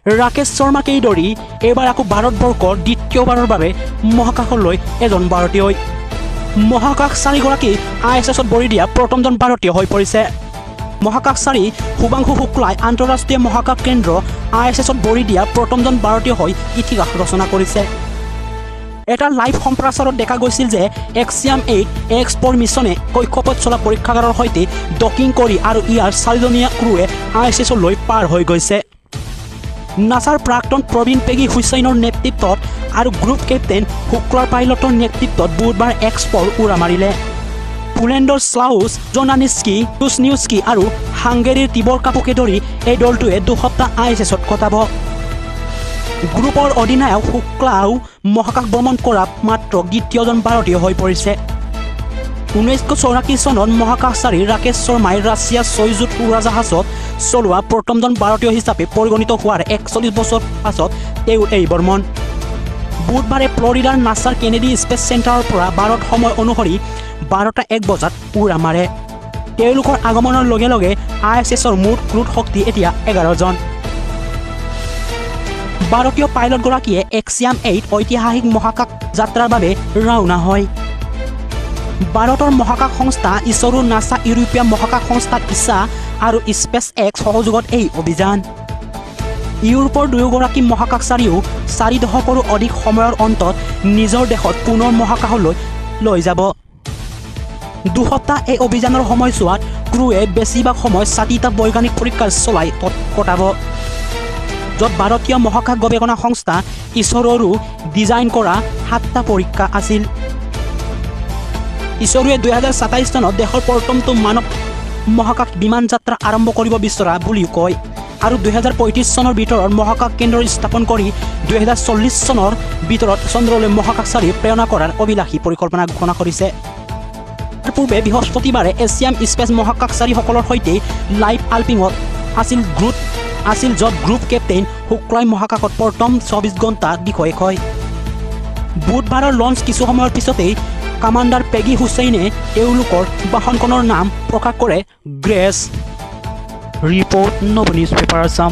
ৰাকেশ শৰ্মাকেই ধৰি এইবাৰ আকৌ ভাৰতবৰ্ষৰ দ্বিতীয়বাৰৰ বাবে মহাকাশলৈ এজন ভাৰতীয়ই মহাকাশচাৰীগৰাকী ISSত ভৰি দিয়া প্ৰথমজন ভাৰতীয় হৈ পৰিছে মহাকাশচাৰী শুভাংশু শুক্লাই আন্তঃৰাষ্ট্ৰীয় মহাকাশ কেন্দ্ৰ ISSত ভৰি দিয়া প্ৰথমজন ভাৰতীয় হৈ ইতিহাস ৰচনা কৰিছে এটা লাইভ সম্প্ৰচাৰত দেখা গৈছিল যে এক্সিয়াম 8 এক্সপ'ৰ মিছনে কক্ষপথ চলা পৰীক্ষাগাৰৰ সৈতে ডকিং কৰি আৰু ইয়াৰ চাৰিজনীয়া ক্ৰুৱে ISSলৈ পাৰ হৈ গৈছে নাছাৰ প্ৰাক্তন প্ৰবীণ পেগী হুছেইনৰ নেতৃত্বত আৰু গ্ৰুপ কেপ্টেইন শুক্লাৰ পাইলটৰ নেতৃত্বত বুধবাৰ এক্সপ'ৰ উৰা মাৰিলে পোলেণ্ডৰ স্লাউছ জনানিস্কি টুছনিউস্কি আৰু হাংগেৰীৰ তিবৰ কাপুকে ধৰি এই দলটোৱে দুসপ্তাহ ISSত কটাব গ্ৰুপৰ অধিনায়ক শুক্লাও মহাকাশ ভ্ৰমণ কৰা মাত্ৰ দ্বিতীয়জন ভাৰতীয় হৈ পৰিছে 1984 চনত মহাকাশচাৰী ৰাকেশ শৰ্মাই ৰাছিয়াৰ ছয়জুট উৰাজাহাজত চলোৱা প্ৰথমজন ভাৰতীয় হিচাপে পৰিগণিত হোৱাৰ 41 বছৰ পাছত তেওঁ এই ভ্ৰমণ বুধবাৰে ফ্লৰিডাৰ নাছাৰ কেনেডি স্পেচ চেণ্টাৰৰ পৰা ভাৰত সময় অনুসৰি 12:01 বজাত উৰা মাৰে তেওঁলোকৰ আগমনৰ লগে লগে ISSৰ মুঠ ক্ৰুড শক্তি এতিয়া 11 জন ভাৰতীয় পাইলটগৰাকীয়ে এক্সিয়াম 8 ঐতিহাসিক মহাকাশ যাত্ৰাৰ বাবে ৰাওনা হয় ভাৰতৰ মহাকাশ সংস্থা ইছৰো নাছা ইউৰোপীয় মহাকাশ সংস্থা ইছা আৰু স্পেচ এক্স সহযোগত এই অভিযান ইউৰোপৰ দুয়োগৰাকী মহাকাশচাৰীও 4 দশকৰো অধিক সময়ৰ অন্তত নিজৰ দেশত পুনৰ মহাকাশলৈ লৈ যাব দুসপ্তাহ এই অভিযানৰ সময়ছোৱাত ক্ৰুৱে বেছিভাগ সময় 60টা বৈজ্ঞানিক পৰীক্ষা চলাই কটাব য'ত ভাৰতীয় মহাকাশ গৱেষণা সংস্থা ইছৰোৰো ডিজাইন কৰা 7টা পৰীক্ষা আছিল ইছৰোৱে 2027 চনত দেশৰ প্ৰথমটো মানৱ মহাকাশ বিমান যাত্ৰা আৰম্ভ কৰিব বিচৰা বুলি কয় আৰু 2035 চনৰ ভিতৰত মহাকাশ কেন্দ্ৰ স্থাপন কৰি 2040 চনৰ ভিতৰত চন্দ্ৰলৈ মহাকাশচাৰী প্ৰেৰণ কৰাৰ অভিলাষী পৰিকল্পনা ঘোষণা কৰিছে তাৰ পূৰ্বে বৃহস্পতিবাৰে এছিয়াম স্পেচ মহাকাশচাৰীসকলৰ সৈতে লাইভ আলপিঙত আছিল য'ত গ্ৰুপ কেপ্টেইন শুক্লাই মহাকাশত প্ৰথম 24 ঘণ্টাৰ বিষয়ে কয় বুধবাৰৰ লঞ্চ কিছু সময়ৰ পিছতেই কমাণ্ডাৰ পেগী হুছেইনে তেওঁলোকৰ বাহনখনৰ নাম প্ৰকাশ কৰে গ্ৰেছ ৰিপৰ্ট নব নিউজ পেপাৰ আছাম